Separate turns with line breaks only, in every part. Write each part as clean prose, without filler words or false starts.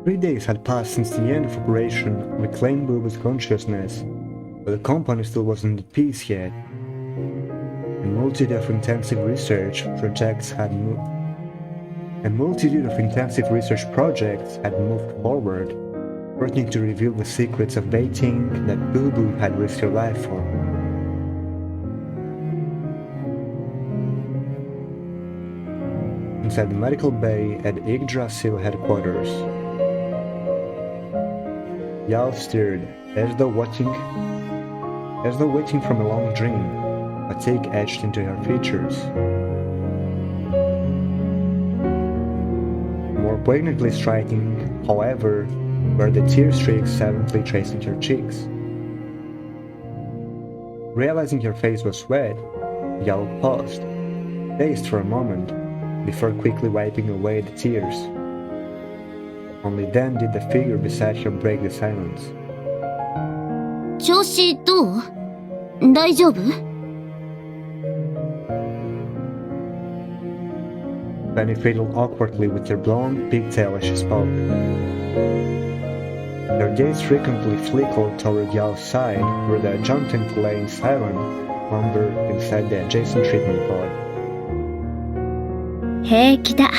3 days had passed since the end of Operation Reclaim Booba's Consciousness, but the company still wasn't at peace yet. A multitude of intensive research projects had moved forward, working to reveal the secrets of baiting that Boo Boo had risked her life for. Inside the medical bay at Yggdrasil headquarters, Yao stirred, as though waiting from a long dream, a take etched into her features. More poignantly striking, however, were the tear streaks silently tracing her cheeks. Realizing her face was wet, Yao paused, dazed for a moment, before quickly wiping away the tears. Only then did the figure beside her break the silence.
調子どう？大丈夫？
Penny fiddled awkwardly with her blonde pigtail as she spoke. Their gaze frequently flickered toward Yao's side, where the adjutant lay in silent slumber inside the adjacent treatment pod.
平気だ。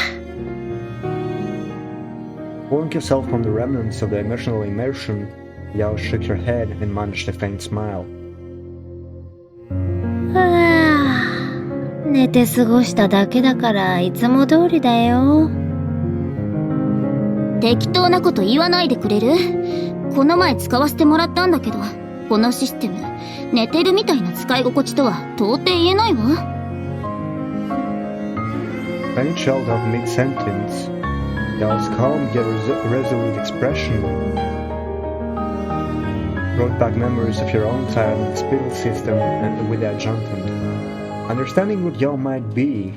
Pulling herself from the remnants of the emotional immersion, Yao shook her head and managed a faint smile.
寝て過ごしただけだからいつも通りだよ。適当なこと言わないでくれる？この前使わせてもらったんだけど、このシステム、寝てるみたいな使い心地とは到底言えないわ。
Penny chilled out mid-sentence. Yao's calm yet resolute expression brought back memories of your own time in the hospital system and with the adjutant. Understanding what Yao might be,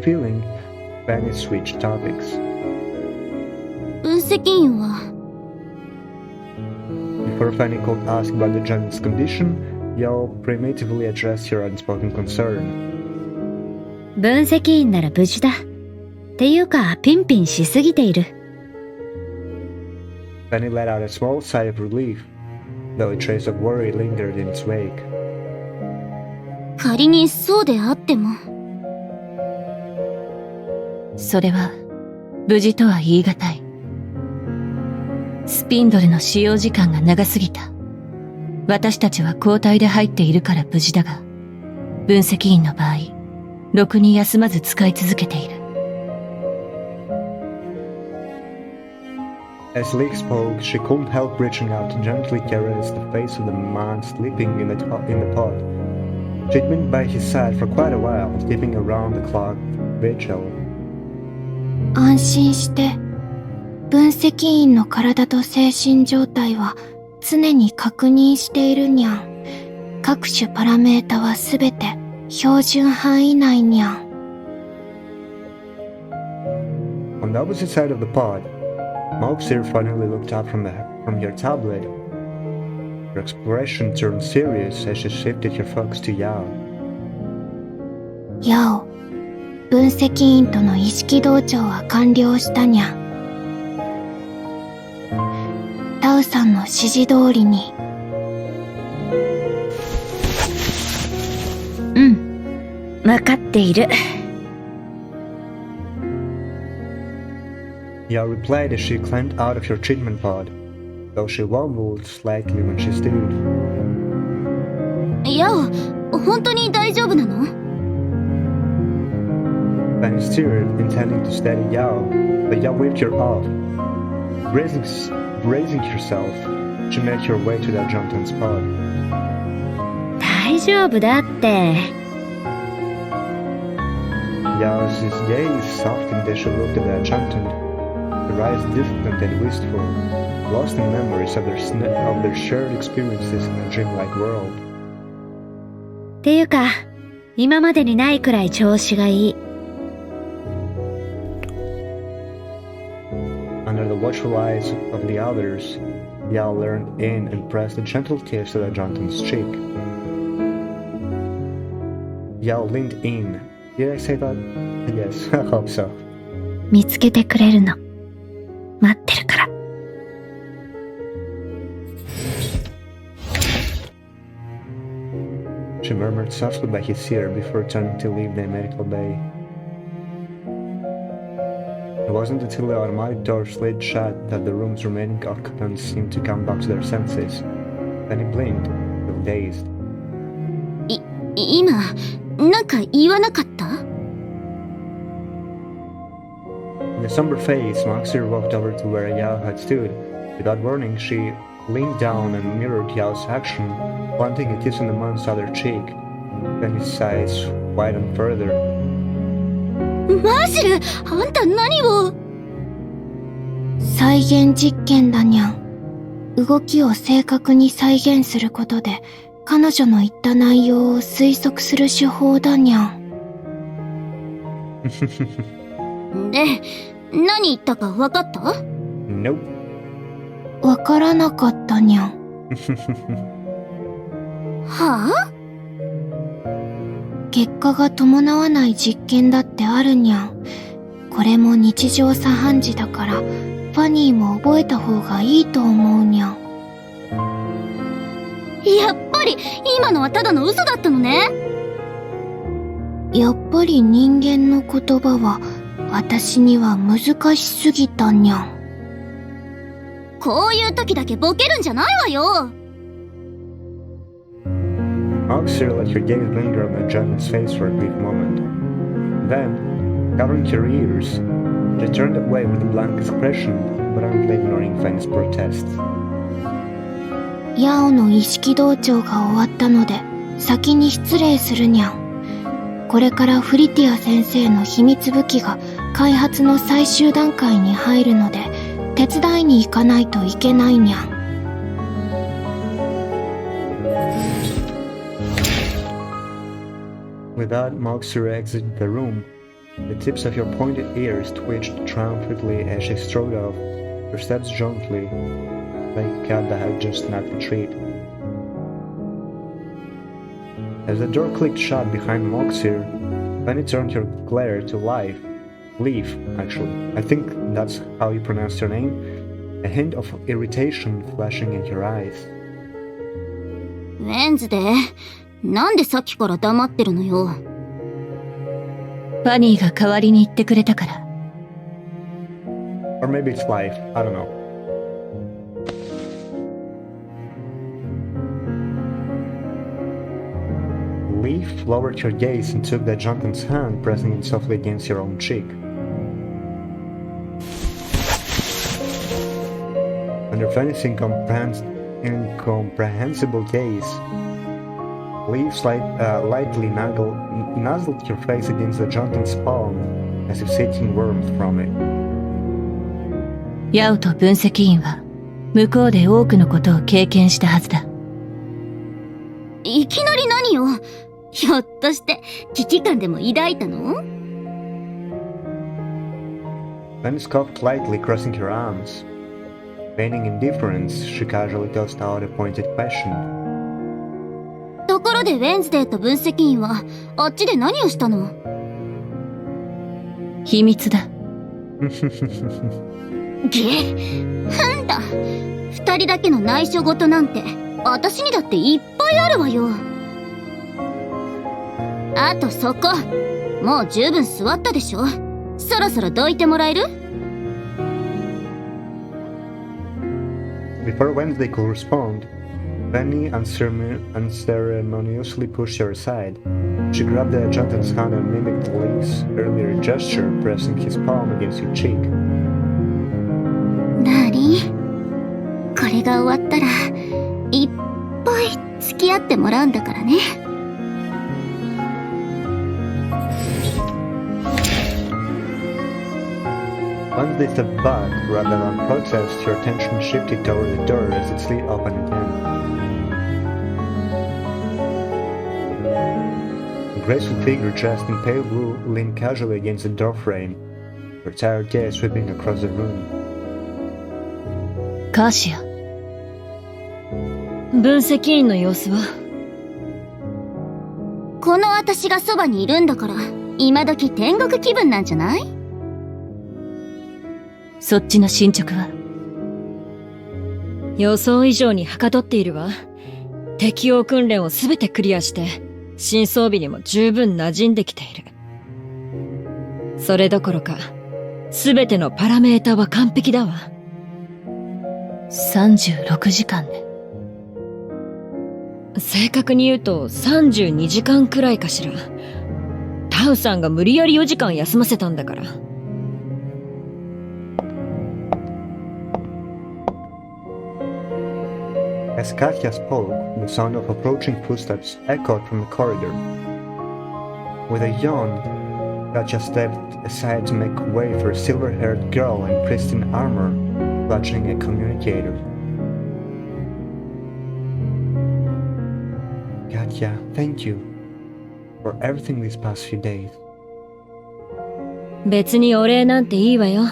feeling, Penny switched topics.
分析員は
Before Penny could ask about the adjuntant's condition, Yao primitively addressed her unspoken concern.
分析員なら無事だ。っていうか、ピンピンしすぎている。
Penny let out a small sigh of relief, though a trace of worry lingered in its wake.
仮にそうであっても。
それは、無事とは言い難い。スピンドルの使用時間が長すぎた。私たちは交代で入っているから無事だが、分析員の場合、ろくに休まず使い続けている。
As Leek spoke, she couldn't help reaching out to gently caress the face of the man sleeping in the pod. She'd been by his side for quite a while, keeping around-the-clock vigil.
安心して、分析員の体と精神状態は常に確認しているにゃん。各種パラメータはすべて標準範囲内にゃん。
On the opposite side of the pod, Mopsir finally looked up from your tablet. Her expression turned serious as she shifted her focus to Yao.
ヤオ、分析員との意識同調は完了したにゃん。タウさんの指示通りに。
わかっている。
Yao replied as she climbed out of her treatment pod, though she wobbled slightly when she stood.
ヤオ、本当に大丈夫なの？
Penny stirred, intending to steady Yao, but Yao waved her off. Bracing herself, she made her way to the adjuntant's pod.
大丈夫だって。
Yao's gaze softened as she looked at the adjutant, her eyes distant and wistful, lost in memories of their shared experiences in a dreamlike world.
っていうか、今までにないくらい調子がいい。
Under the watchful eyes of the others, Yao leaned in and pressed a gentle kiss to the adjuntant's cheek. Yao leaned in, Did I say that? Yes, I hope so.
見つけてくれるの。待ってるから。
She murmured softly by his ear before turning to leave the medical bay. It wasn't until the automatic door slid shut that the room's remaining occupants seemed to come back to their senses. Then he blinked, feel dazed.
今、なんか言わなかった？
With a somber face, Moxie walked over to where Yao had stood. Without warning, she leaned down and mirrored Yao's action, planting a kiss on the man's other cheek. Then his eyes widened further.
マジル、あんた何を？
再現実験だにゃん。動きを正確に再現することで、彼女の言った内容を推測する手法だにゃん。
で、何言ったか分かった？
Nope.
わからなかったにゃん。
はぁ？
結果が伴わない実験だってあるにゃん。これも日常茶飯事だから、ファニーも覚えた方がいいと思うにゃん。
やっぱり、今のはただの嘘だったのね。
やっぱり人間の言葉は、私には難しすぎたにゃん。
こういう時だけボケるんじゃないわよ。
Moxie let her gaze linger on the gentleman's face for a brief moment. Then, covering her ears, she turned away with a blank expression, apparently ignoring Fanny's protests.
ヤオの意識同調が終わったので、先に失礼するにゃん。これからフリティア先生の秘密武器が開発の最終段階に入るので、手伝いに行かないといけないにゃん。
With that, Moxie exited the room. The tips of her pointed ears twitched triumphantly as she strode off, her steps jauntily, like a cat that had just snapped a treat. As the door clicked shut behind Moxie, Fanny turned her glare to life. Leaf, actually. I think that's how you pronounce her name. A hint of irritation flashing in her eyes.
ウェンズデー、なんでさっきから黙ってるのよ。
ファニーが代わりに言ってくれたから。
Or maybe it's life, I don't know. Leaf lowered her gaze and took the Junken's hand, pressing it softly against her own cheek. Under Fanny's incomprehensible gaze, Leaf lightly nuzzled her face against the Junken's palm, as if seeking warmth from it.
ヤオと分析員は向こうで多くのことを経験したはずだ。
いきなり何よ。ひょっとして危機感でも抱いたの？
Fanny scoffed lightly, crossing her arms. Feigning indifference, she casually tossed out a pointed question.
ところでウェンズデーと分析員はあっちで何をしたの？
秘密だ。
なんだ、二人だけの内緒事なんて私にだっていっぱいあるわよ。あとそこ、もう十分座ったでしょ。そろそろどいてもらえる？
Before Wednesday could respond, Fanny unceremoniously pushed her aside. She grabbed the Junken's hand and mimicked Lee's earlier gesture, pressing his palm against her cheek.
なに？これが終わったらいっぱい付き合ってもらうんだからね。
Wednesday stepped back. Rather than protest, her attention shifted toward the door as it slid open again. A graceful figure dressed in pale blue leaned casually against the doorframe, her tired gaze sweeping across the room.
カーシア。分析員の様子は？
この私がそばにいるんだから今時天国気分なんじゃない？
そっちの進捗は？
予想以上にはかどっているわ。適応訓練をすべてクリアして、新装備にも十分馴染んできている。それどころか、すべてのパラメータは完璧だわ。
36時間ね。
正確に言うと32時間くらいかしら。タウさんが無理やり4時間休ませたんだから。
As Katya spoke, the sound of approaching footsteps echoed from the corridor. With a yawn, Katya stepped aside to make way for a silver-haired girl in pristine armor, clutching a communicator. Katya, thank you for everything these past few days.
別にお礼なんていいわよ。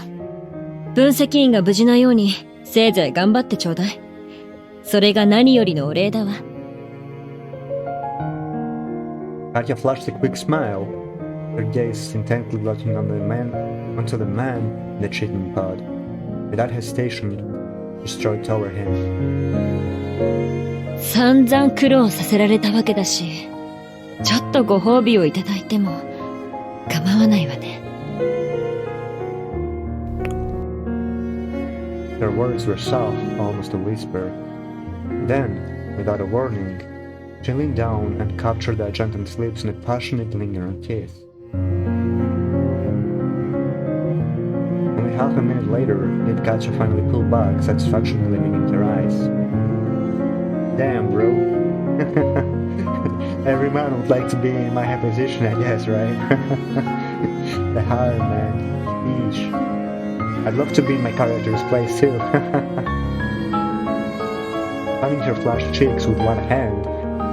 分析員が無事なように、せいぜい頑張ってちょうだい。それが何よりのお礼だわ。
Katya flashed a quick smile, her gaze intently looking onto the man in the treatment pod. Without hesitation, she strode toward him.
散々苦労させられたわけだし、ちょっとご褒美をいただいても構わないわね。
Their words were soft, almost a whisper. Then, without a warning, she leaned down and captured the adjutant's lips in a passionate, lingering kiss. Only half a minute later, did Katya finally pull back, satisfaction gleaming in her eyes. Damn, bro. Every man would like to be in my position, I guess, right? The hard man. Eesh. I'd love to be in my character's place too. Fanning her flushed cheeks with one hand,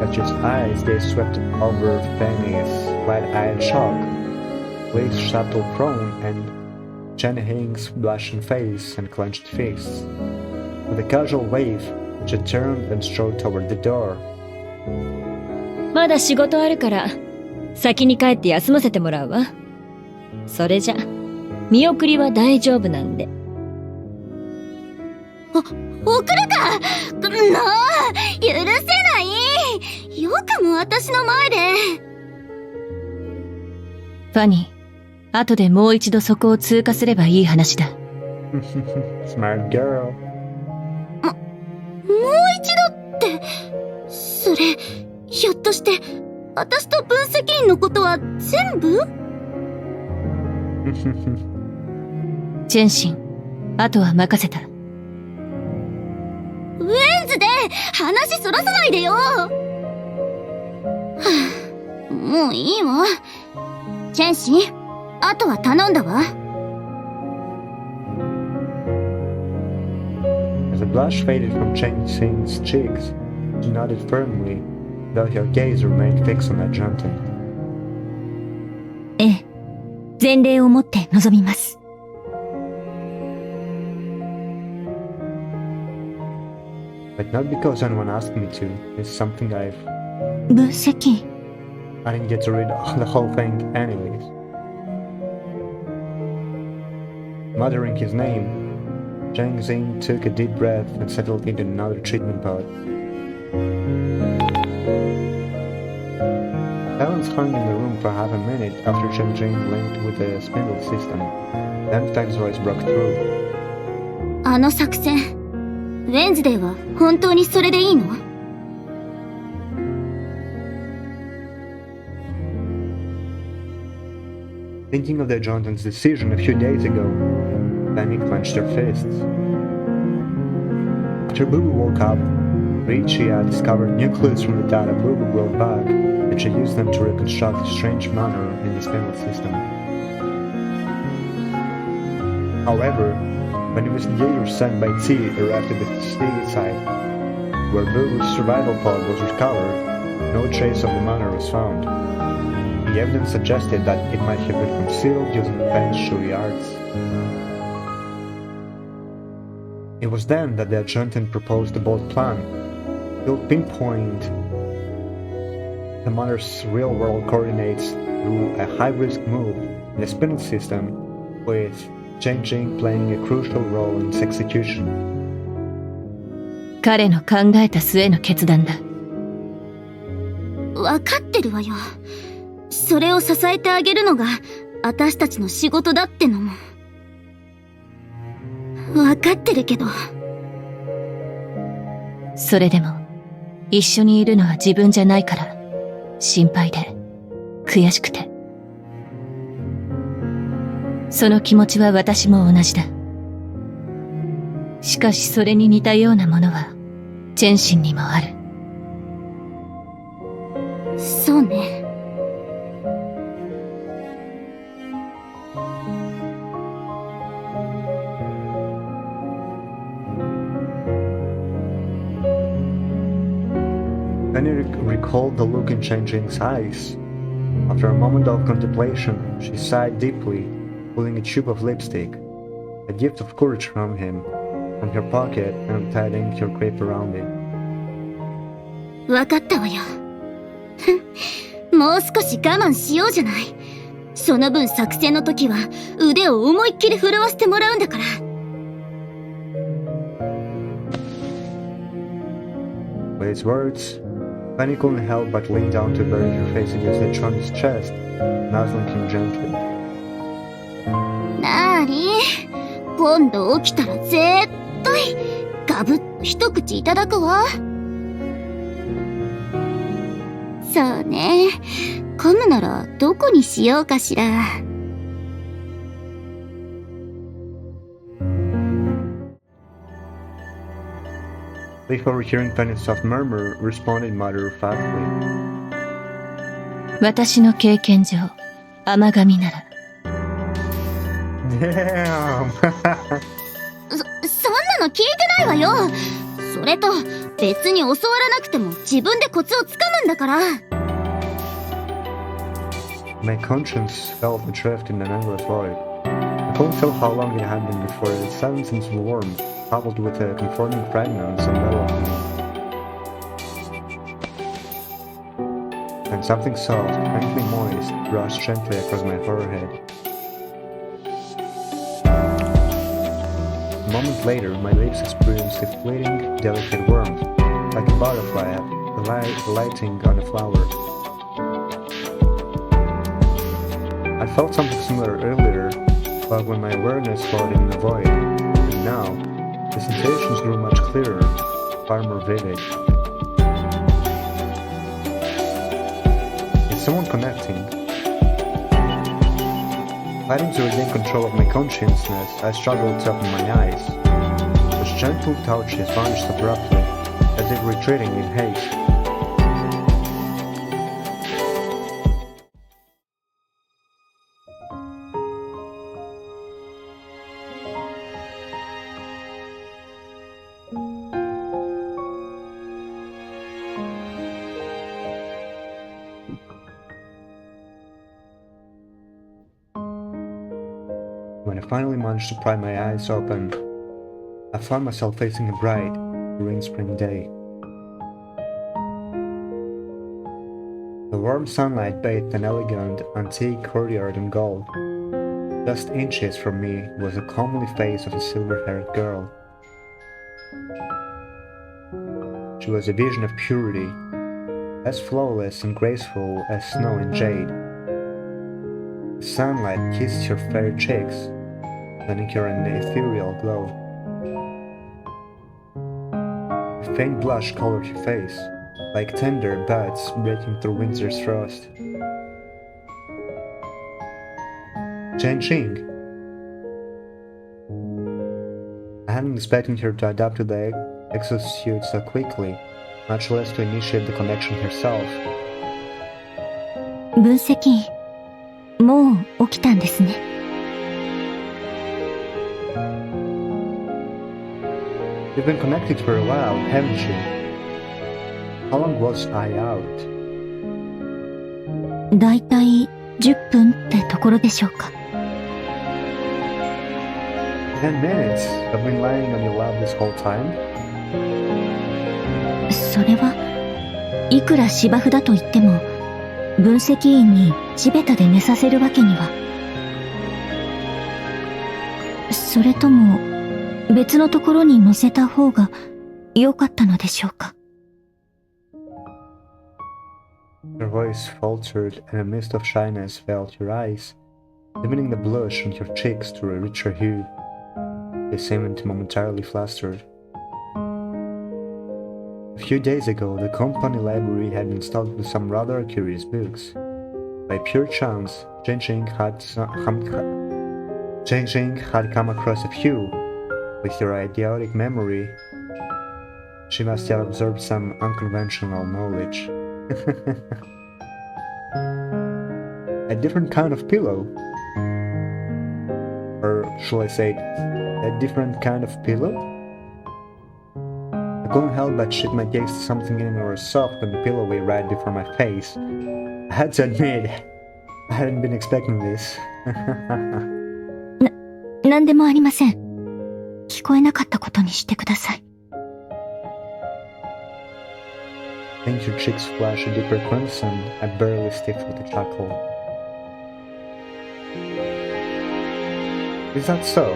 Katya's eyes they swept over Fanny's wide-eyed shock, Lee's shuttle prone, and Chen Hing's blushing face and clenched fists. With a casual wave, she turned and strode toward the door.
まだ仕事あるから、先に帰って休ませてもらうわ。それじゃ、見送りは大丈夫なんで。
遅れた！許せない！よくも私の前で。
ファニー、後でもう一度そこを通過すればいい話だ。
Smart girl.
もう一度って、それ、ひょっとして、私と分析員のことは全部？
チェンシン、あとは任せた。
ウェンズで話そらさないでよ。はあ、もういいわ。チェンシン、あとは頼んだわ。
As the blush faded from Chen Xing's cheeks, she nodded firmly, though her gaze remained fixed on that adjutant.
ええ、前例をもって臨みます。
But not because anyone asked me to. It's something I've...
分析。
I didn't get to read the whole thing anyways. Muttering his name, Zhang Xing took a deep breath and settled into another treatment pod. Silence hung in the room for half a minute after Zhang Xing linked with the spindle system. Then Fang's voice broke through.
あの作戦、ウェンズデーは本当にそれでいいの？Thinking
of the adjutant's decision a few days ago, Fanny clenched her fists. After Boo woke up, Richie had discovered new clues from the data Boo brought back, and she used them to reconstruct a strange manner in the spindle system. However, when investigators sent by T arrived at the facility site, where Boo's survival pod was recovered, no trace of the manor was found. The evidence suggested that it might have been concealed using feng shui arts. It was then that the adjutant proposed a bold plan. He'll pinpoint The mother's real-world coordinates through a high-risk move in the spinal system, with changing playing a crucial role in its execution.
彼の考えた末の決断だ。
わかってるわよ。それを支えてあげるのが私たちの仕事だってのも。わかってるけど。
それでも、一緒にいるのは自分じゃないから、心配で、悔しくて。その気持ちは私も同じだ。しかしそれに似たようなものは、チェンシンにもある。
そうね。
Penny recalled the look in Chen-Jing's eyes. After a moment of contemplation, she sighed deeply, pulling a tube of lipstick, a gift of courage from him, from her pocket and tying her cape around it.
わかったわよ。もう少し我慢しようじゃない。その分作戦の時は腕を思いっきり震わせてもらうんだから。
With his words, Penny couldn't help but lean down to bury her face against the John's chest, nuzzling him gently.
なーに、今度起きたら絶対ガブッと一口いただくわ。そうね。噛むならどこにしようかしら。
Before hearing Penny's soft murmur, responded matter-of-factly.
私の経験上、甘噛みなら。
Damn!
そんなの聞いてないわよ。それと別に教わらなくても自分でコツをつかむんだから。
My conscience felt adrift in an endless void. I couldn't tell how long it had been before the silence and warmth, coupled with a comforting fragrance, enveloped me. And something soft, faintly moist, brushed gently across my forehead. A moment later, my lips experienced a fleeting, delicate warmth, like a butterfly alighting on a flower. I felt something similar earlier, but when my awareness floated in the void, and now, the sensations grew much clearer, far more vivid. Is someone connecting? Fighting to regain control of my consciousness, I struggled to open my eyes. Those gentle touches vanished abruptly, as if retreating in haste. When I finally managed to pry my eyes open, I found myself facing a bright, green spring day. The warm sunlight bathed an elegant, antique courtyard in gold. Just inches from me was the comely face of a silver-haired girl. She was a vision of purity, as flawless and graceful as snow and jade. The sunlight kissed her fair cheeks, lending her an ethereal glow. A faint blush colored her face, like tender buds breaking through winter's frost. Chen-Jing! I hadn't expected her to adapt to the exosuit so quickly, much less to initiate the connection herself.
分析、もう起きたんですね。
You've been connected for a while, haven't you? How long was I out?
だいたい10分ってところでしょうか。
10 minutes? I've been lying on your lap this whole time?
それはいくら芝生だと言っても分析員に地べたで寝させるわけには。それとも別のところに乗せた方が良かったのでしょうか。
Your voice faltered, and a mist of shyness filled your eyes, deepening the blush on your cheeks to a richer hue. They seemed momentarily flustered. A few days ago, the company library had been stocked with some rather curious books. By pure chance, Jingjing had come across a few. With your idiotic memory, she must have absorbed some unconventional knowledge. A different kind of pillow? Or shall I say, a different kind of pillow? I couldn't help but shift my gaze to something even more soft and pillowy right before my face. I had to admit, I hadn't been expecting this.
なんでもありません。聞こえなかったことにしてください。
Think your cheeks flash a deeper crimson, I barely stiffed with a chuckle. Is that so?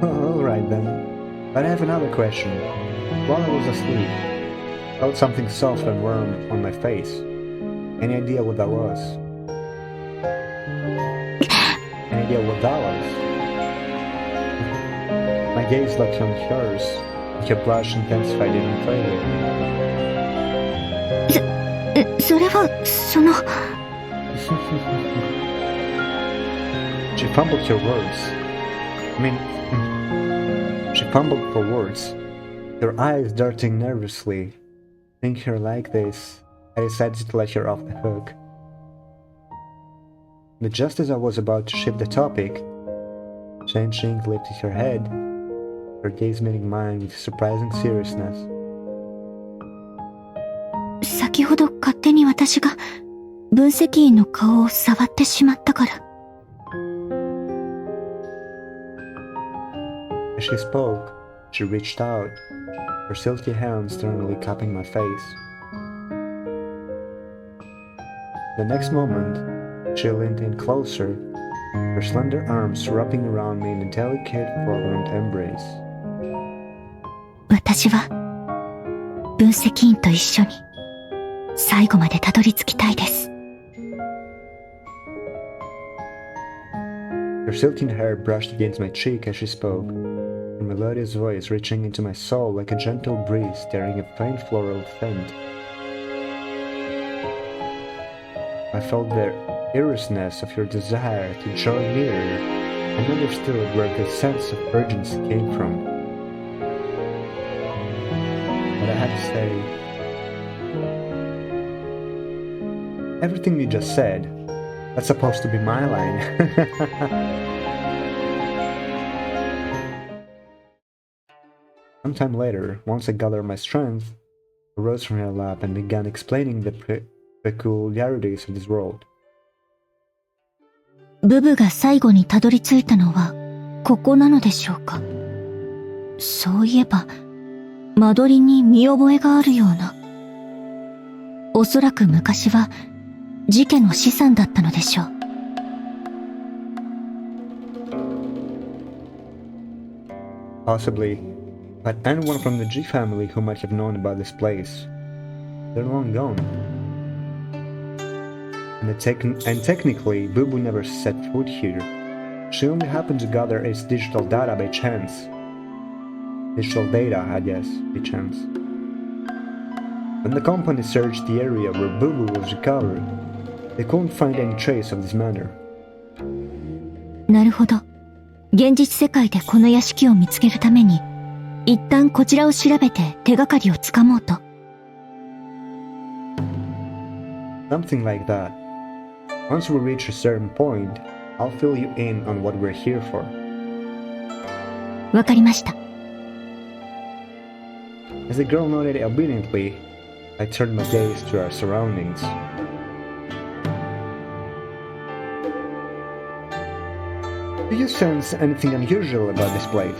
Oh, alright then. But I have another question. While I was asleep, I felt something soft and warm on my face. Any idea what that was? Any idea what that was? My gaze locked on hers, and her blush intensified even further.
それは、
She fumbled her words. She fumbled for words, her eyes darting nervously. Seeing her like this, I decided to let her off the hook. But just as I was about to shift the topic, Shang lifted her head, her gaze meeting mine with surprising seriousness.
先ほど勝手に私が分析員の顔を触ってしまったから。
As she spoke, she reached out, her silky hands sternly cupping my face. The next moment, she leaned in closer, her slender arms wrapping around me in a delicate, fragrant embrace.
私は分析員と一緒に最後までたどり着きたいです。
Her silken hair brushed against my cheek as she spoke, her melodious voice reaching into my soul like a gentle breeze stirring a faint floral scent. I felt the earnestness of your desire to draw nearer and understood where the sense of urgency came from. But I had to say, everything you just said, that's supposed to be my line. Sometime later, once I gathered my strength, I rose from her lap and began explaining the peculiarities of this world.
ブブが最後にたどり着いたのはここなのでしょうか。そういえば間取りに見覚えがあるような。おそらく昔はジ家の資産だったのでしょう。
Possibly, but anyone from the G family who might have known about this place. They're long gone. And technically, Boo Boo never set foot here. She only happened to gather its digital data by chance. Digital data, I guess, by chance. When the company searched the area where Boo Boo was recovered, they couldn't find any trace of this manor.
なるほど。現実世界でこの屋敷を見つけるために、一旦こちらを調べて手がかりをつかもうと。
Something like that. Once we reach a certain point, I'll fill you in on what we're here for.
わかりました。
As the girl nodded obediently, I turned my gaze to our surroundings. Do you sense anything unusual about this place?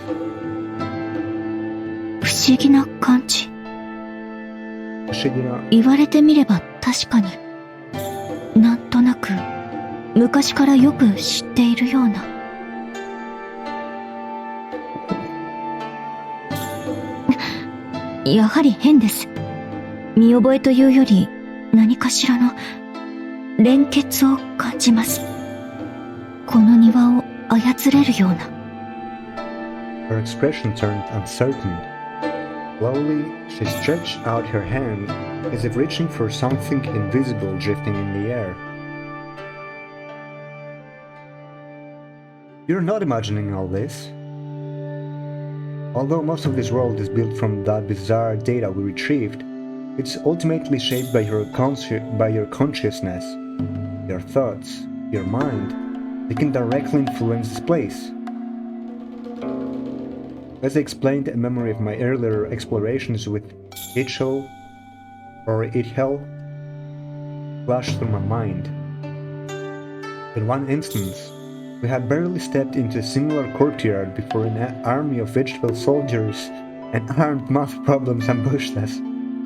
不思議な感じ。
不思議な。
言われてみれば確かに。昔からよく知っているような。やはり変です。見覚えというより何かしらの連結を感じます。この庭を操れるような。
Her expression turned uncertain. Slowly, she stretched out her hand as if reaching for something invisible drifting in the air. You're not imagining all this. Although most of this world is built from that bizarre data we retrieved, it's ultimately shaped by your consciousness, your thoughts, your mind. They can directly influence this place. As I explained, a memory of my earlier explorations with Shuozhou or Hell flashed through my mind. In one instance, we had barely stepped into a similar courtyard before an army of vegetable soldiers and armed math problems ambushed us.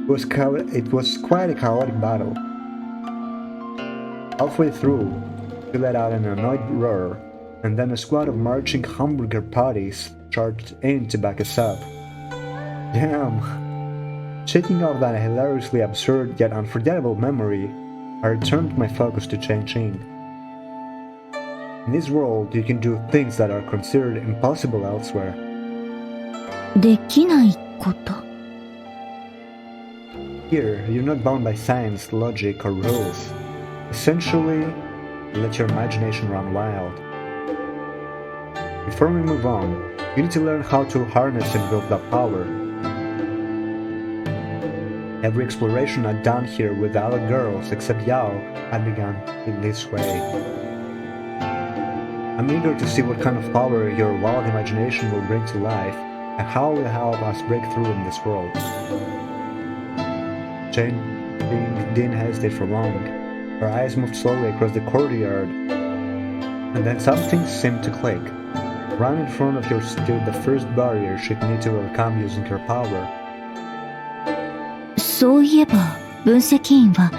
It was quite a chaotic battle. Halfway through, we let out an annoyed roar, and then a squad of marching hamburger patties charged in to back us up. Damn! Shaking off that hilariously absurd yet unforgettable memory, I returned my focus to Changqing. In this world, you can do things that are considered impossible elsewhere.
できないこと。
Here, you're not bound by science, logic, or rules. Essentially, let your imagination run wild. Before we move on, you need to learn how to harness and build that power. Every exploration I've done here with other girls except Yao had begun in this way. I'm eager to see what kind of power your wild imagination will bring to life and how it will help us break through in this world. Jane didn't hesitate for long. Her eyes moved slowly across the courtyard, and then something seemed to click. Right in front of her stood the first barrier she'd need to overcome using her power.
そういえば、分析員は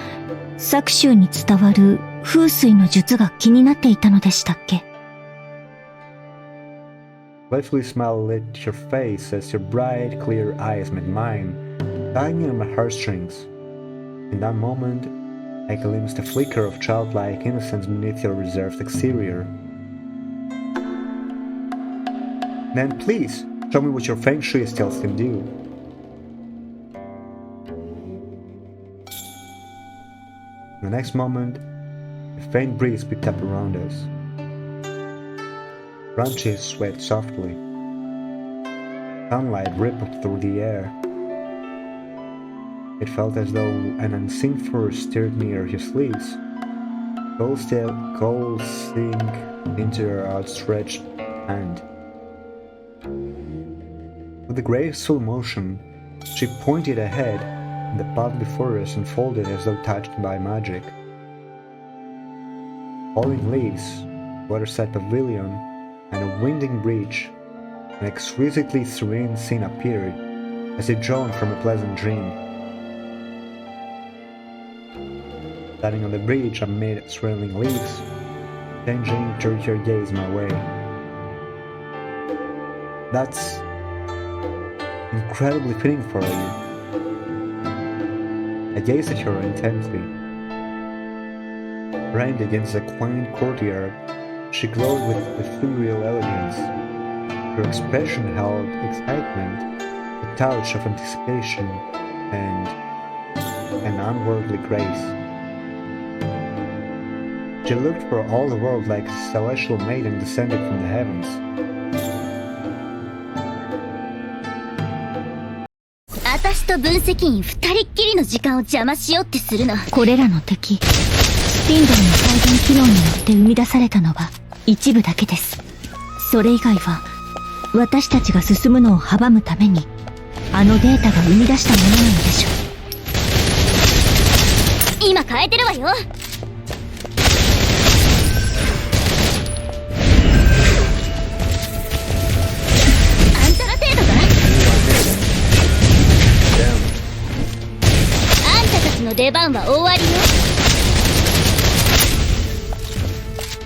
搾取に伝わる風水の術が気になっていたのでしたっけ？
Playfully smile lit your face as your bright, clear eyes met mine, tugging on my heartstrings. In that moment, I glimpsed a flicker of childlike innocence beneath your reserved exterior. Then please, show me what your feng shui skills can do. The next moment, a faint breeze picked up around us. Branches swayed softly. Sunlight rippled through the air. It felt as though an unseen force stirred near your sleeves. Cold sink into your outstretched hand. With a graceful motion, she pointed ahead, and the path before us unfolded as though touched by magic. Falling leaves, waterside pavilion, and a winding bridge, an exquisitely serene scene appeared, as if drawn from a pleasant dream. Standing on the bridge amid swirling leaves, Changqing turned your gaze my way. That's incredibly fitting for you. I gazed at her intently. Framed against the quaint courtyard, she glowed with ethereal elegance. Her expression held excitement, a touch of anticipation, and an unworldly grace. She looked for all the world like a celestial maiden descended from the heavens.
私と分析員二人っきりの時間を邪魔しようってするな。これらの敵、スピンドルの再現機能によって生み出されたのは一部だけです。それ以外は私たちが進むのを阻むためにあのデータが生み出したものなのでしょう。今変えてるわよ。あんたら程度か？あんたたちの出番は終わりよ。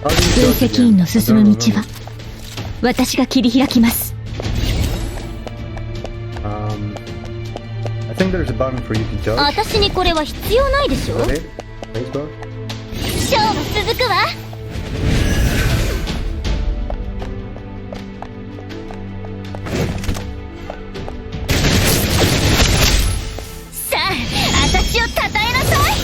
分析員の進む道は私が切り開きます。
I think there's a button for you to dodge.
私にこれは必要ないでしょ。
Okay. Facebook.
ショーは続くわ。さあ、私を称えなさい。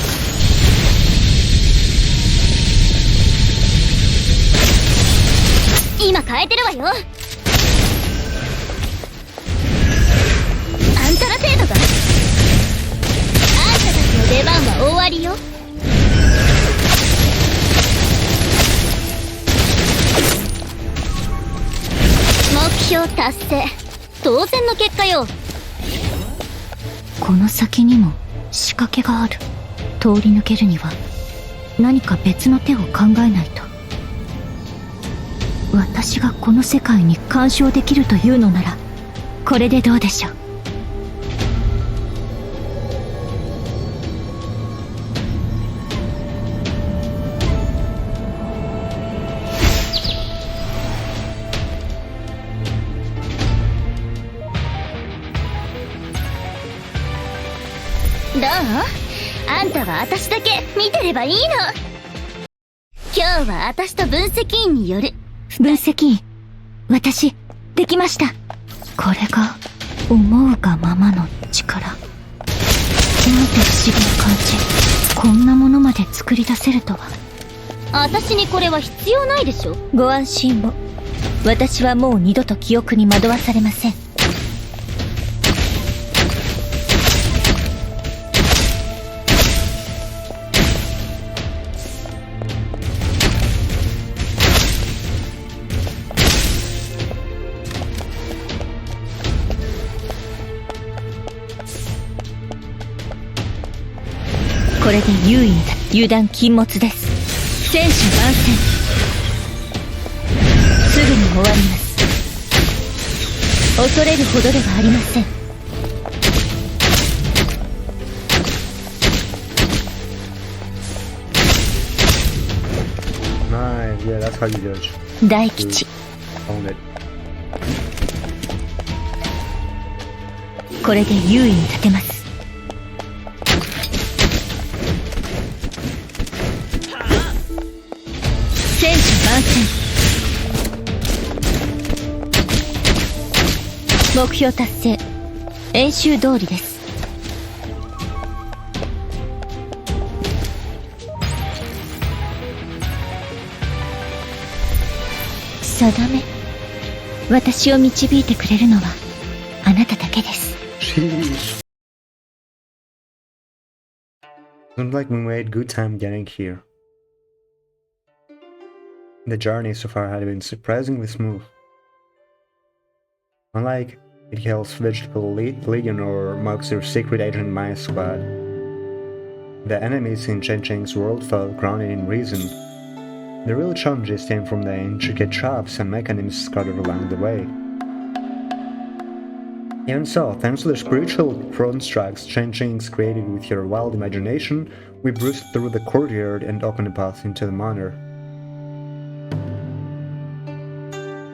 今変えてるわよ。あんたら程度か。あんたたちの出番は終わりよ。目標達成。当然の結果よ。この先にも仕掛けがある。通り抜けるには何か別の手を考えないと。私がこの世界に干渉できるというのならこれでどうでしょう。どう？あんたは私だけ見てればいいの。今日は私と分析員による。分析員、私できました。これが思うがままの力。なんて不思議な感じ。こんなものまで作り出せるとは。私にこれは必要ないでしょ。ご安心を。私はもう二度と記憶に惑わされません。これで優位に立つ。油断禁物です。戦車万戦。すぐに終わります。恐れるほどではありません。
Nice. Yeah, that's how you judge.
大吉。
Own it.
これで優位に立てます。戦車万戦。目標達成。演習通りです。定め。私を導いてくれるのはあなただけです。
Sheesh. Seems like we made good time getting here. The journey so far had been surprisingly smooth. Unlike it hails Vegetable Legion or mocks your secret agent Maya squad, the enemies in Chen Cheng's world felt grounded in reason. The real challenges stem from the intricate traps and mechanisms scattered along the way. Even so, thanks to the spiritual constructs Chen Cheng's created with your wild imagination, we bruised through the courtyard and opened a path into the manor.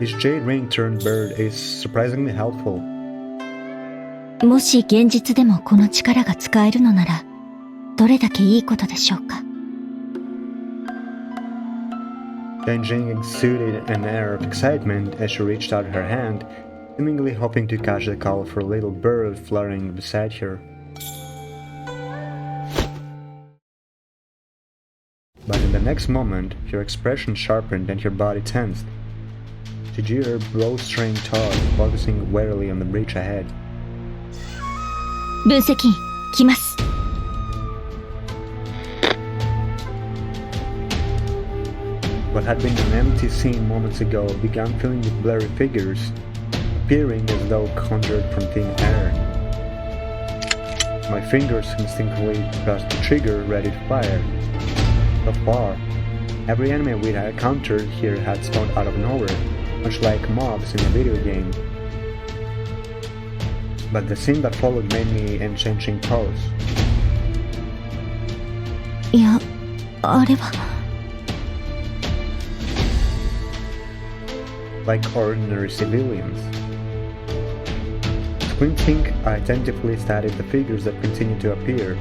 This jade ring-turned bird is surprisingly helpful.
もし現実でもこの力が使えるのなら、どれだけいいことでしょうか。
Chen Cheng exuded an air of excitement as she reached out her hand, seemingly hoping to catch the call of her little bird fluttering beside her. But in the next moment, her expression sharpened and her body tensed. She drew her bowstring taut, focusing warily on the breach ahead.
分析員、来ます。
What had been an empty scene moments ago began filling with blurry figures, appearing as though conjured from thin air. My fingers instinctively pressed the trigger, ready to fire. So far, every enemy we had encountered here had spawned out of nowhere, much like mobs in a video game. But the scene that followed made me and Chen Cheng pause.
いや、あれは。
like ordinary civilians. Squinting, I attentively studied the figures that continued to appear.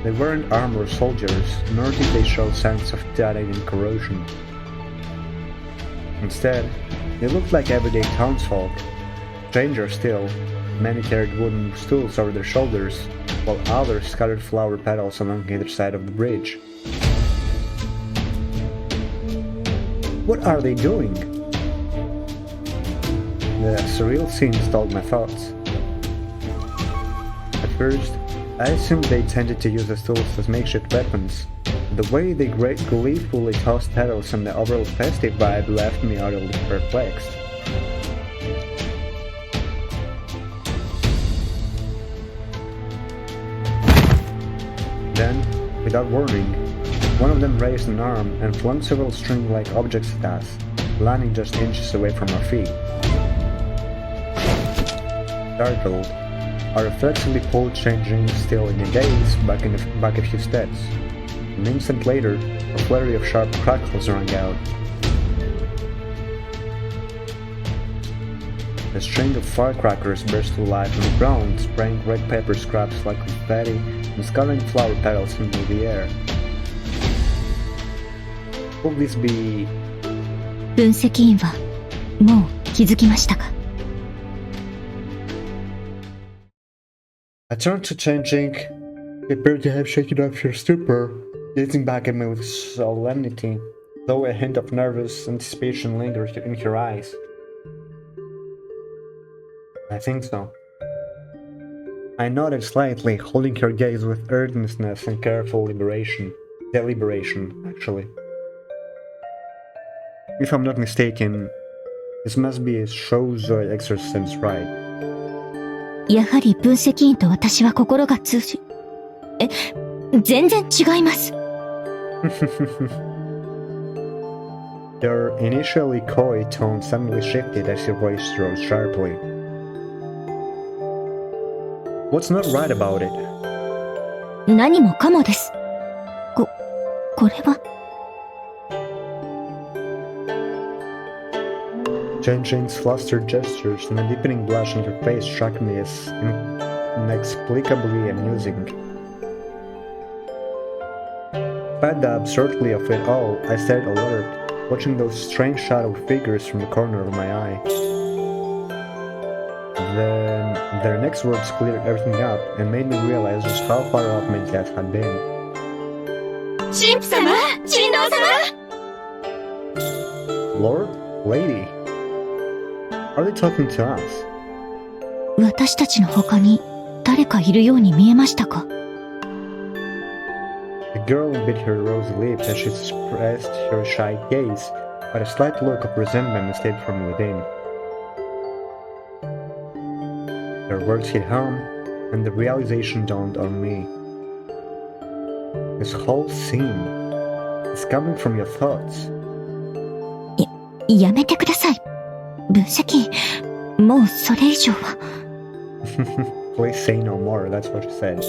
They weren't armored soldiers, nor did they show signs of damage and corrosion. Instead, they looked like everyday townsfolk. Stranger still, many carried wooden stools over their shoulders, while others scattered flower petals along either side of the bridge. What are they doing? The surreal scene stalled my thoughts. At first, I assumed they tended to use the stools as makeshift weapons. The way they gleefully tossed petals and the overall festive vibe left me utterly perplexed. Then, without warning, one of them raised an arm and flung several string-like objects at us, landing just inches away from our feet. Startled, I reflexively pulled Changeling still in a daze back a few steps. An instant later, a flurry of sharp crackles rang out. A string of firecrackers burst to life on the ground, spraying red pepper scraps like confetti and scattering flower petals into the air. Could this be...
分析員はもう気づきましたか？
I turned to Changeling. He appeared to have shaken off her stupor, gazing back at me with solemnity, though a hint of nervous anticipation lingered in her eyes. I think so. I nodded slightly, holding her gaze with earnestness and careful deliberation, actually. If I'm not mistaken, this must be a Shuozhou exorcism, right?
やはり分析員と私は心が通じ、全然違います。
Her initially coy tone suddenly shifted as her voice rose sharply. What's not right about it?
何もかもです。これは
Changeling's flustered gestures and a deepening blush on her face struck me as inexplicably amusing. Despite the absurdity of it all, I stayed alert, watching those strange shadow figures from the corner of my eye. Then, their next words cleared everything up and made me realize just how far off my guess had been.
神父様、神郎様。
Lord? Lady? Are they talking to us?
私たちの他に誰かいるように見えましたか？
The girl bit her rosy lips as she expressed her shy gaze, but a slight look of resentment escaped from within. Her words hit home, and the realization dawned on me. This whole scene is coming from your thoughts.
やめてください。分析員、もうそれ以上は。
Please say no more, that's what she said.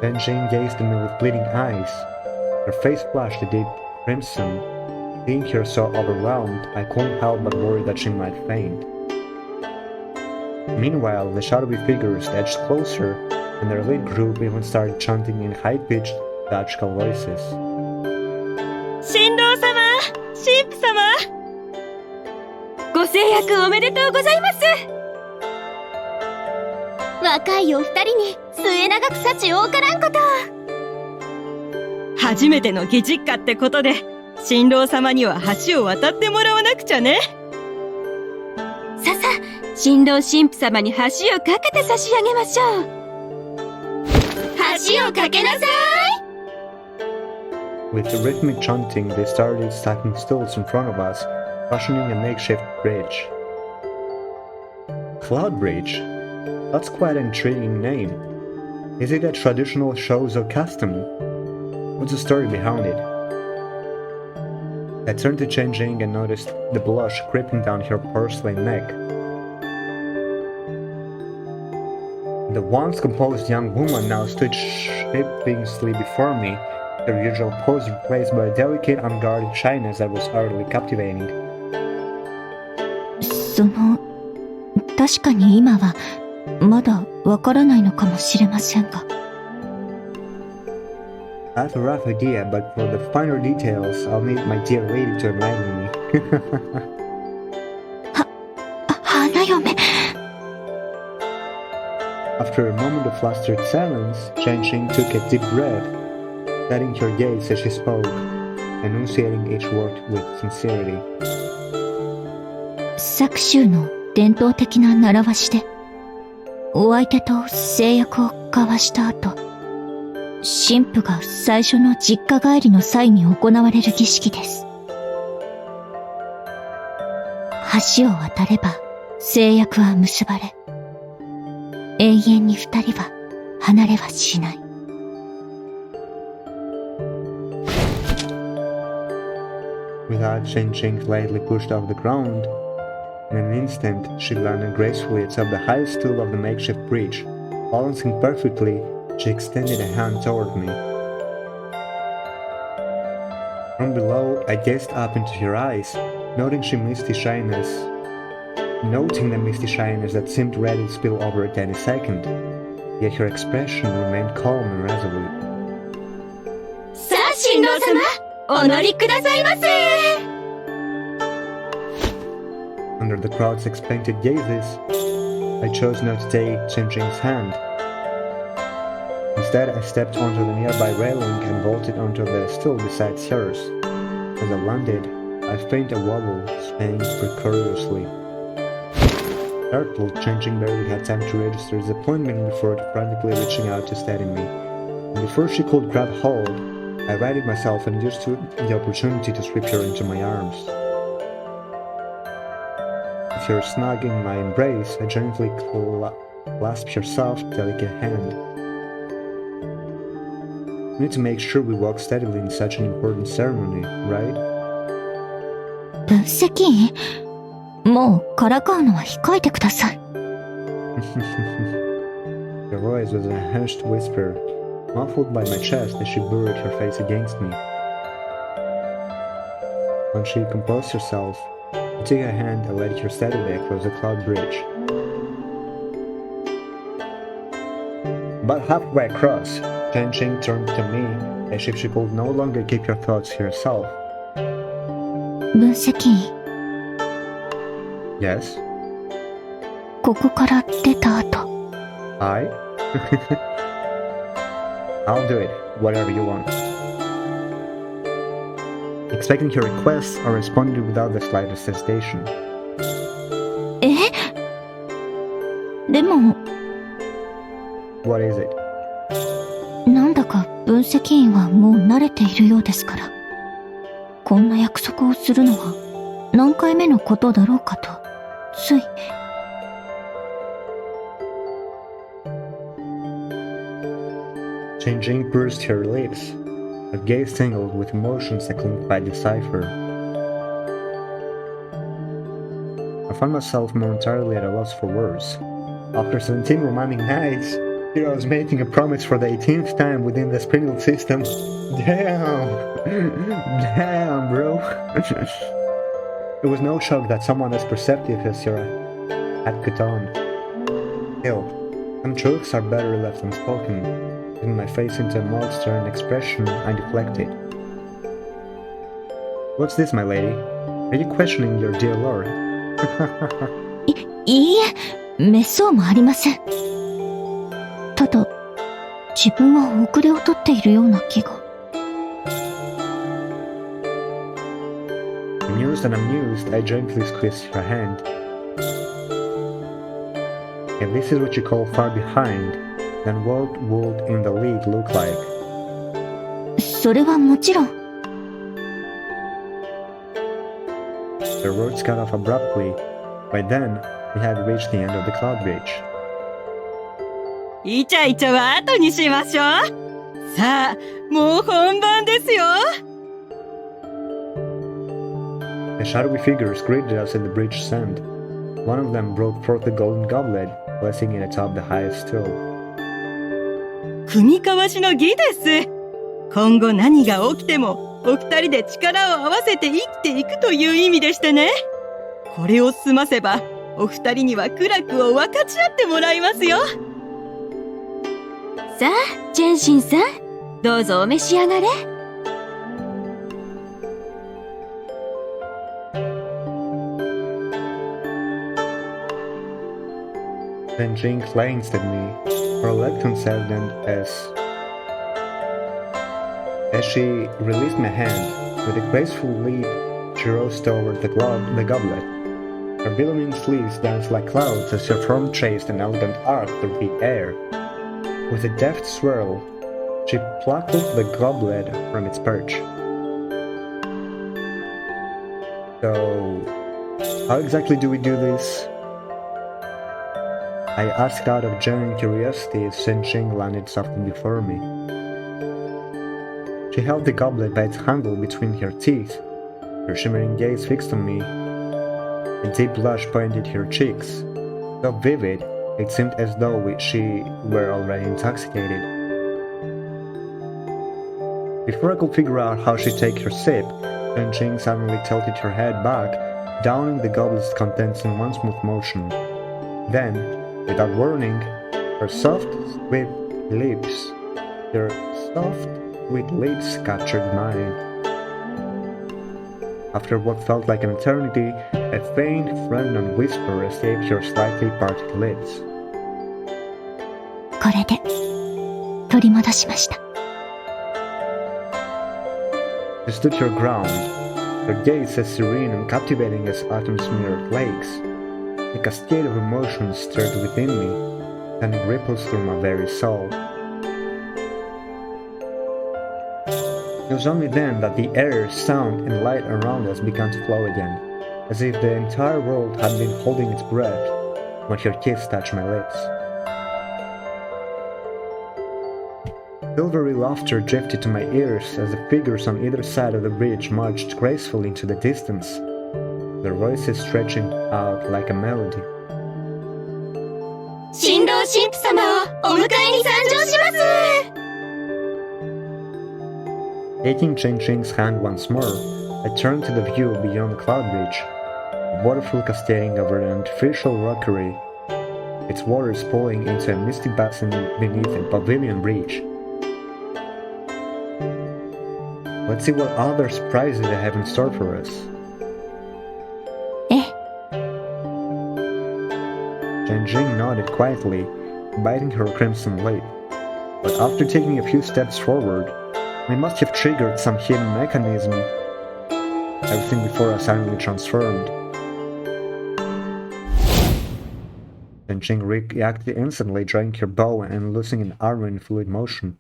Then Jane gazed at me with bleeding eyes. Her face flushed a deep crimson. Seeing her so overwhelmed, I couldn't help but worry that she might faint. Meanwhile, the shadowy figures edged closer, and their lead group even started chanting in high-pitched, theatrical voices.
神郎様、神父様。ご成約おめでとうございます。
若いお二人に末永く幸多からんこと。
初めての義実家ってことで、神郎様には橋を渡ってもらわなくちゃね。
ささ、新郎神父様に橋を架けて差し上げましょう。橋を架けなさい。
With the rhythmic chanting, they started stacking stools in front of us, fashioning a makeshift bridge. Cloud Bridge? That's quite an intriguing name. Is it a traditional Shuozhou custom? What's the story behind it? I turned to Changeling and noticed the blush creeping down her porcelain neck. The once composed young woman now stood shapelessly before me, her usual pose replaced by a delicate, unguarded shyness that was utterly captivating.
確かに今はまだわからないのかもしれませんが。
That's a rough idea, but for the finer details, I'll need my dear lady to enlighten me.
花嫁。
After a moment of flustered silence, Chen took a deep breath, setting her gaze as she spoke, enunciating each word with sincerity.
搾州の伝統的な習わしで、お相手と誓約を交わした後、新婦が最初の実家帰りの際に行われる儀式です。橋を渡れば誓約は結ばれ、永遠に二人は離れはしない。
Without Chen lightly pushed off the ground, in an instant she landed gracefully atop the highest stool of the makeshift bridge. Balancing perfectly, she extended a hand toward me. From below, I gazed up into her eyes, noting the misty shyness that seemed ready to spill over at any second. Yet her expression remained calm and resolute.
さあ、新郎様、お乗りくださいませ。
Under the crowd's expectant gazes, I chose not to take Chen hand. Instead, I stepped onto the nearby railing and vaulted onto the stool beside hers. As I landed, I felt a wobble, swaying precariously. Startled, Chen barely had time to register disappointment before frantically reaching out to steady me. And before she could grab hold, I righted myself and used the opportunity to sweep her into my arms. With her snug in my embrace, I gently clasped her soft, delicate hand. We need to make sure we walk steadily in such an important ceremony, right?
分析員、もうからかうのは控えてください。
Her voice was a hushed whisper, muffled by my chest as she buried her face against me. When she composed herself, I took her hand and led her steadily across the cloud bridge. About halfway across, Chen turned to me as if she could no longer keep her thoughts to herself.
分析員、
Yes?
ここから出た後、
I? I'll do it, whatever you want. Expecting her requests, I responded without the slightest hesitation.
でも、
What is it?
なんだか分析員はもう慣れているようですから、こんな約束をするのは何回目のことだろうかと、つい。
Changing pursed her lips, her gaze tangled with emotions I couldn't quite decipher. I found myself momentarily at a loss for words. After 17 romantic nights, here I was making a promise for the 18th time within the spinal system. Damn! Damn, bro! It was no shock that someone as perceptive as her had put on. Still, some truths are better left unspoken. Putting my face into a more stern expression, I deflected. What's this, my lady? Are you questioning your dear lord?
いいえ、めっそうもありません。ただ、自分は遅れをとっているような気が。
Amused and amused, I gently squeezed her hand. If this is what you call far behind, then what would in the league look like?
それはもちろん。
The words cut off abruptly. By then, we had reached the end of the cloud bridge.
イチャイチャは後にしましょう。さあ、もう本番ですよ。
The shadowy figures greeted us at the bridge's end. One of them brought forth the golden goblet, placing it atop the highest stool.
踏み交わしの儀です。今後何が起きても、お二人で力を合わせて生きていくという意味でしてね。
これを済ませば、お二人には苦楽を分かち合ってもらいますよ。
さあ、ジェンシンさん、どうぞお召し上がれ。
Then Jing glanced at me, her reluctance evident as she released my hand. With a graceful leap, she rose toward the goblet. Her billowing sleeves danced like clouds as her form traced an elegant arc through the air. With a deft swirl, she plucked the goblet from its perch. So, how exactly do we do this? I asked out of genuine curiosity as Shen-Ching landed softly before me. She held the goblet by its handle between her teeth, her shimmering gaze fixed on me. A deep blush pointed her cheeks, so vivid it seemed as though she were already intoxicated. Before I could figure out how she'd take her sip, Shen-Ching suddenly tilted her head back, downing the goblet's contents in one smooth motion. Then, without warning, her soft, sweet lips captured mine. After what felt like an eternity, a faint, friendly whisper escaped her slightly parted lips.
これで取り戻しました。
She stood her ground, her gaze as serene and captivating as autumn's mirrored lakes. A cascade of emotions stirred within me, sending ripples through my very soul. It was only then that the air, sound, and light around us began to flow again, as if the entire world had been holding its breath when her kiss touched my lips. Silvery laughter drifted to my ears as the figures on either side of the bridge marched gracefully into the distance, their voices stretching out like a melody.
新郎新婦様をお迎えに参上します。
Taking Chen-Ching's hand once more, I turned to the view beyond the cloud bridge, a waterfall cascading over an artificial rockery, its waters pooling into a misty basin beneath a pavilion bridge. Let's see what other surprises they have in store for us.
ええ。
Chen-Ching nodded quietly, biting her crimson lip. But after taking a few steps forward, we must have triggered some hidden mechanism. Everything before us suddenly transformed. Chen-Ching reacted instantly, drawing her bow and loosing an arrow in fluid motion.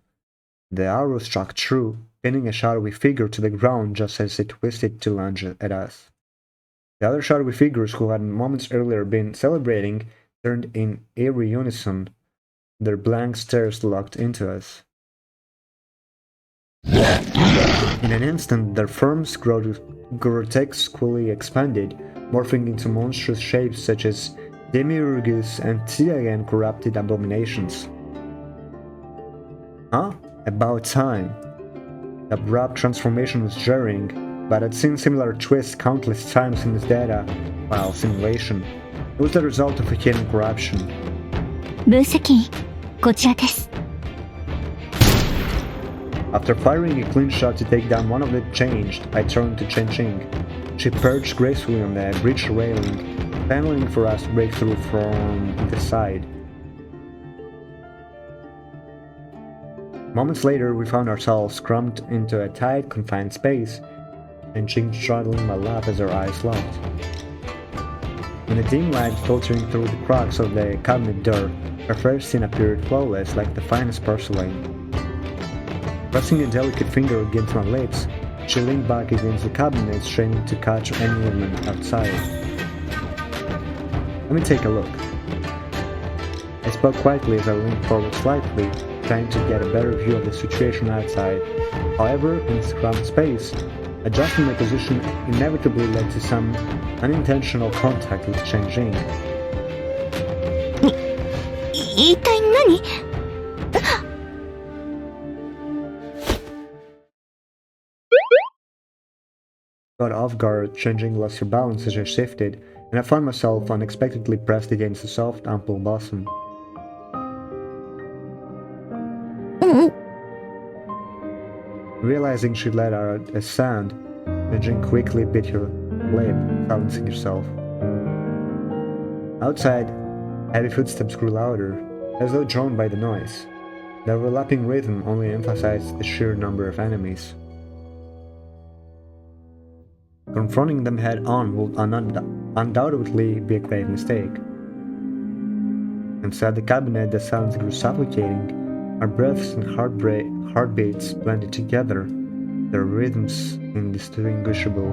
The arrow struck true, pinning a shadowy figure to the ground just as it twisted to lunge at us. The other shadowy figures who had moments earlier been celebrating turned in eerie unison, their blank stares locked into us. In an instant, their forms grotesquely expanded, morphing into monstrous shapes such as demiurges and Tsiagen corrupted abominations. Huh? About time. The abrupt transformation was jarring, but I'd seen similar twists countless times in this data file simulation. It was the result of a hidden corruption.
分析員、こちらです。
After firing a clean shot to take down one of the changed, I turned to Chen-Ching. She perched gracefully on the bridge railing, signaling for us to break through from the side. Moments later, we found ourselves crammed into a tight, confined space, and Ching straddling my lap as our eyes locked. In the dim light filtering through the cracks of the cabinet door, her fair skin appeared flawless like the finest porcelain. Pressing a delicate finger against my lips, she leaned back against the cabinet, straining to catch any movement outside. Let me take a look. I spoke quietly as I leaned forward slightly, trying to get a better view of the situation outside. However, in this cramped space, adjusting my position inevitably led to some unintentional contact with Chen-Ching.
一体何？
Caught off guard, Chen-Ching lost her balance as I shifted, and I found myself unexpectedly pressed against a soft, ample bosom. Realizing she let out a sound, Jin quickly bit her lip, silencing herself. Outside, heavy footsteps grew louder, as though drawn by the noise. The overlapping rhythm only emphasized the sheer number of enemies. Confronting them head-on would undoubtedly be a grave mistake. Inside the cabinet, the sounds grew suffocating. Our breaths and heartbeats blended together, their rhythms indistinguishable.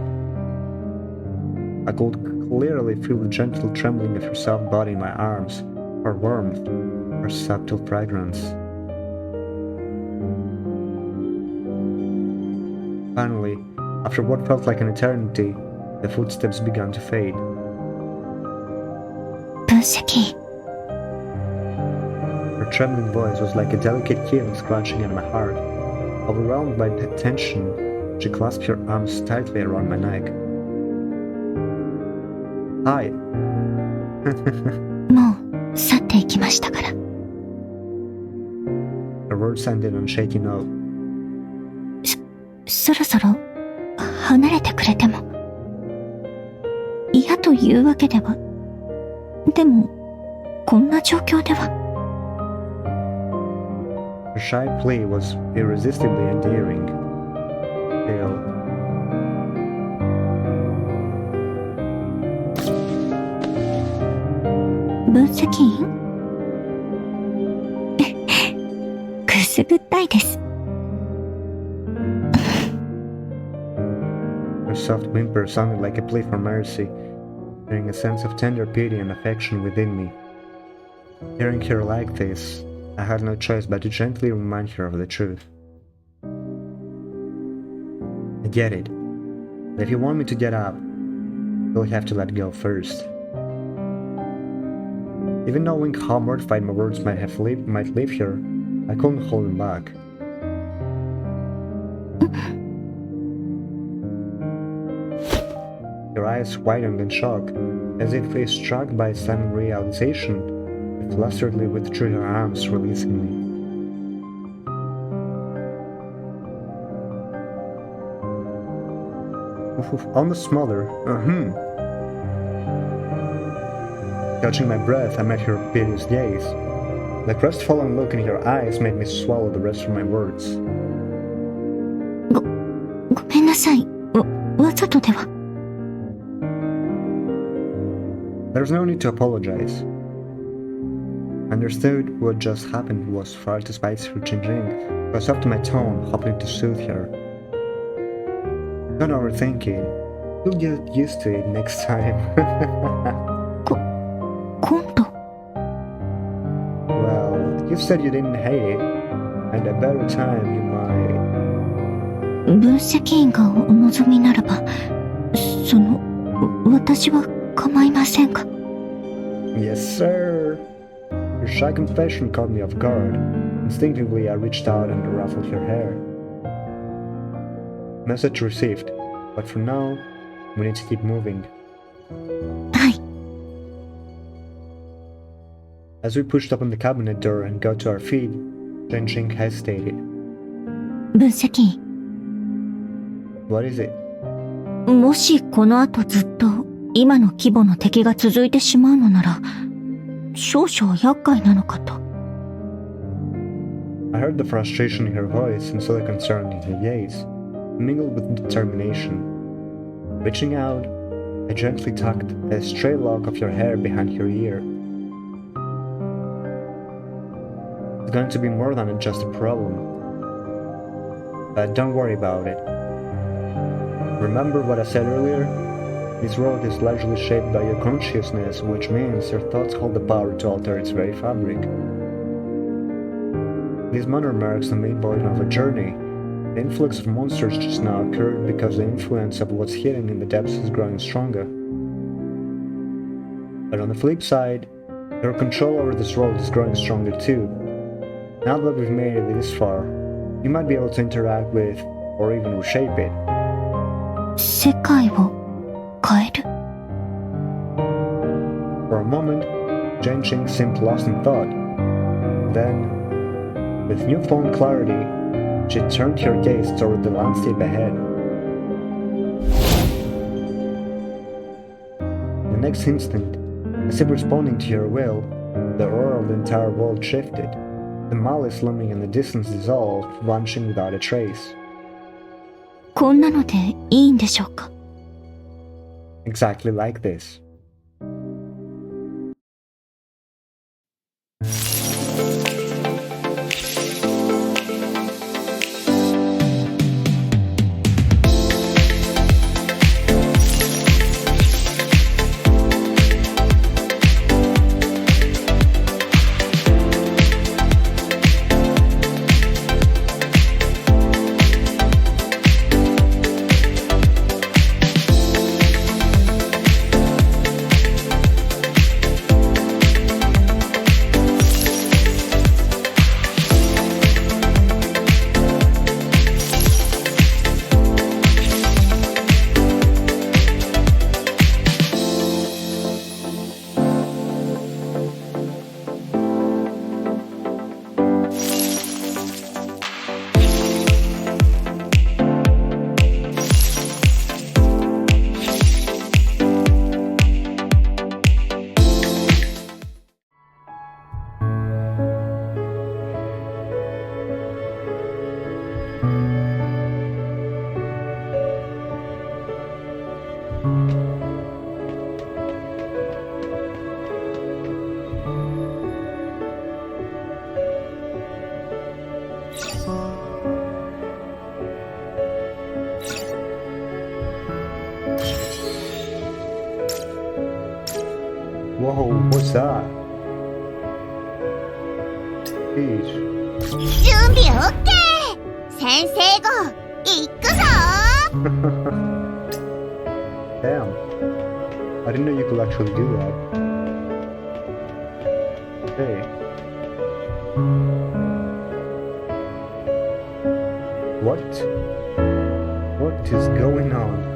I could clearly feel the gentle trembling of her soft body in my arms, her warmth, her subtle fragrance. Finally, after what felt like an eternity, the footsteps began to fade.
分析
Her trembling voice was like a delicate heel scratching at my heart. Overwhelmed by the tension, she clasped her arms tightly around my neck. Hi.
もう去っていきましたから。
Her words ended on a shaky note.
そろそろ離れてくれても。嫌というわけでは。でも、こんな状況では。
Her shy plea was irresistibly endearing. Still,
分析員くすぐったいです。
her soft whimper sounded like a plea for mercy, stirring a sense of tender pity and affection within me. Hearing her like this, I had no choice but to gently remind her of the truth. I get it. But if you want me to get up, you'll have to let go first. Even knowing how mortified my words might leave her, I couldn't hold them back. Her eyes widened in shock, as if struck by a sudden realization. She flusteredly withdrew her arms, releasing me. Almost smaller. Catching my breath, I met her piteous gaze. The crestfallen look in her eyes made me swallow the rest of my words.
ごめんなさい。わざとでは。
There's no need to apologize. I understood what just happened was far too spicy for Jinjing, so I softened my tone, hoping to soothe her. Don't overthink it. You'll get used to it next time.
今度。
Well, you said you didn't hate it, and a better time you might.
分析員がお望みならば、私は構いませんが。
Yes, sir. Your shy confession caught me off guard. Instinctively, I reached out and ruffled her hair. Message received, but for now, we need to keep moving.
はい。
As we pushed open the cabinet door and got to our feet, Jinjing hesitated.
分析員。
What is it?
もしこの後ずっと今の規模の敵が続いてしまうのなら、少々厄介なのかと。
I heard the frustration in her voice and saw the concern in her gaze, mingled with determination. Reaching out, I gently tucked a stray lock of her hair behind her ear. It's going to be more than just a problem. But don't worry about it. Remember what I said earlier? This world is largely shaped by your consciousness, which means your thoughts hold the power to alter its very fabric. This manner marks the main point of a journey. The influx of monsters just now occurred because the influence of what's hidden in the depths is growing stronger. But on the flip side, your control over this world is growing stronger too. Now that we've made it this far, you might be able to interact with, or even reshape it.
世界を変える。
Zhenxing seemed lost in thought. Then, with newfound clarity, she turned her gaze toward the landscape ahead. The next instant, as if responding to her will, the aura of the entire world shifted. The malice looming in the distance dissolved, vanishing without a trace.
こんなのでいいんでしょうか？
Exactly like this. Whoa, what's that? Jeez.
準備 OK! 先生号、行くぞ
Damn. I didn't know you could actually do that. Hey. What? What is going on?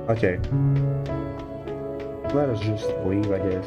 Okay. Let us just leave, I guess.